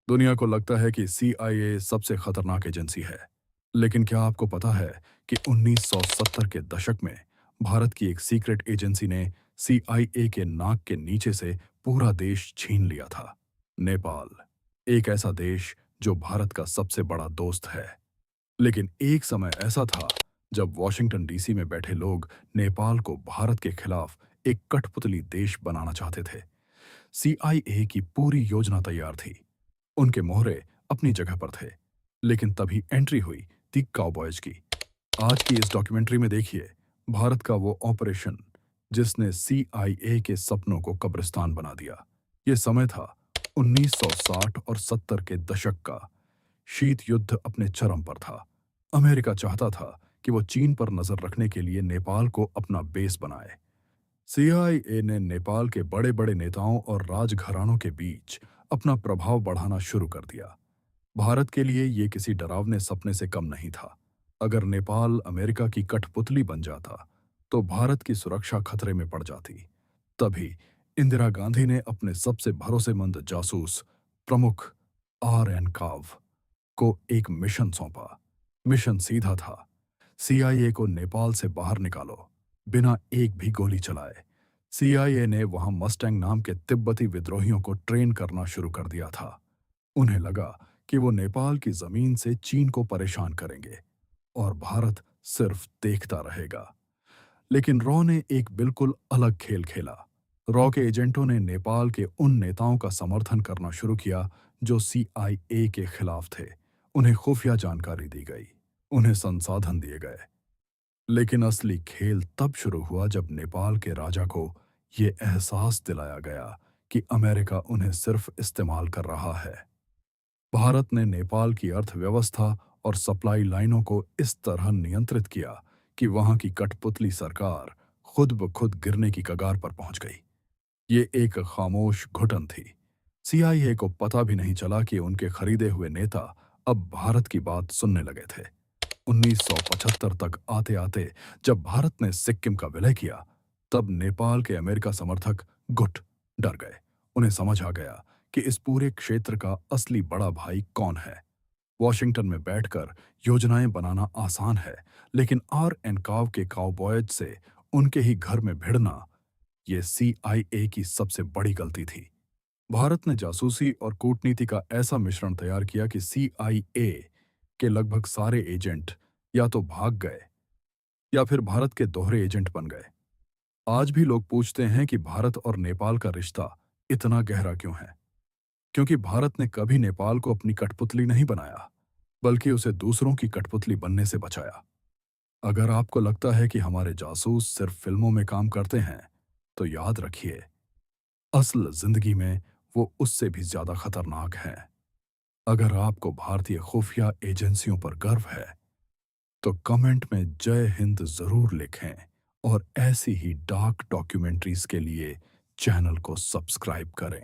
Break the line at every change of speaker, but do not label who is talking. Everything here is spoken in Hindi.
दुनिया को लगता है कि सीआईए सबसे खतरनाक एजेंसी है, लेकिन क्या आपको पता है कि 1970 के दशक में भारत की एक सीक्रेट एजेंसी ने सीआईए के नाक के नीचे से पूरा देश छीन लिया था। नेपाल, एक ऐसा देश जो भारत का सबसे बड़ा दोस्त है। लेकिन एक समय ऐसा था जब वॉशिंगटन डीसी में बैठे लोग नेपाल को भारत के खिलाफ एक कठपुतली देश बनाना चाहते थे। सीआईए की पूरी योजना तैयार थी, उनके मोहरे अपनी जगह पर थे, लेकिन तभी एंट्री हुई दी काउबॉयज की। आज की इस डॉक्यूमेंट्री में देखिए भारत का वो ऑपरेशन जिसने सीआईए के सपनों को कब्रिस्तान बना दिया। ये समय था 1960 और 70 के दशक का। शीत युद्ध अपने चरम पर था। अमेरिका चाहता था कि वो चीन पर नजर रखने के लिए नेपाल को अपना बेस बनाए। सीआईए ने नेपाल के बड़े बड़े नेताओं और राजघरानों के बीच अपना प्रभाव बढ़ाना शुरू कर दिया। भारत के लिए ये किसी डरावने सपने से कम नहीं था। अगर नेपाल अमेरिका की कठपुतली बन जाता तो भारत की सुरक्षा खतरे में पड़ जाती। तभी इंदिरा गांधी ने अपने सबसे भरोसेमंद जासूस प्रमुख आर एन काव को एक मिशन सौंपा। मिशन सीधा था, सीआईए को नेपाल से बाहर निकालो, बिना एक भी गोली चलाए। सीआईए ने वहां मस्टैंग नाम के तिब्बती विद्रोहियों को ट्रेन करना शुरू कर दिया था। उन्हें लगा कि वो नेपाल की जमीन से चीन को परेशान करेंगे और भारत सिर्फ देखता रहेगा। लेकिन रॉ ने एक बिल्कुल अलग खेल खेला। रॉ के एजेंटों ने नेपाल के उन नेताओं का समर्थन करना शुरू किया जो सीआईए के खिलाफ थे। उन्हें खुफिया जानकारी दी गई, उन्हें संसाधन दिए गए। लेकिन असली खेल तब शुरू हुआ जब नेपाल के राजा को ये एहसास दिलाया गया कि अमेरिका उन्हें सिर्फ इस्तेमाल कर रहा है। भारत ने नेपाल की अर्थव्यवस्था और सप्लाई लाइनों को इस तरह नियंत्रित किया कि वहां की कठपुतली सरकार खुद ब खुद गिरने की कगार पर पहुंच गई। ये एक खामोश घुटन थी। सीआईए को पता भी नहीं चला कि उनके खरीदे हुए नेता अब भारत की बात सुनने लगे थे। 1975 तक आते आते जब भारत ने सिक्किम का विलय किया, तब नेपाल के अमेरिका समर्थक गुट डर गए। उन्हें समझ आ गया कि इस पूरे क्षेत्र का असली बड़ा भाई कौन है। वॉशिंगटन में बैठकर योजनाएं बनाना आसान है, लेकिन आर एन काव के काउबॉयज से उनके ही घर में भिड़ना, ये सीआईए की सबसे बड़ी गलती थी। भारत ने जासूसी और कूटनीति का ऐसा मिश्रण तैयार किया कि सीआईए के लगभग सारे एजेंट या तो भाग गए या फिर भारत के दोहरे एजेंट बन गए। आज भी लोग पूछते हैं कि भारत और नेपाल का रिश्ता इतना गहरा क्यों है, क्योंकि भारत ने कभी नेपाल को अपनी कठपुतली नहीं बनाया, बल्कि उसे दूसरों की कठपुतली बनने से बचाया। अगर आपको लगता है कि हमारे जासूस सिर्फ फिल्मों में काम करते हैं, तो याद रखिए, असल जिंदगी में वो उससे भी ज्यादा खतरनाक हैं। अगर आपको भारतीय खुफिया एजेंसियों पर गर्व है, तो कमेंट में जय हिंद जरूर लिखें और ऐसी ही डार्क डॉक्यूमेंट्रीज के लिए चैनल को सब्सक्राइब करें।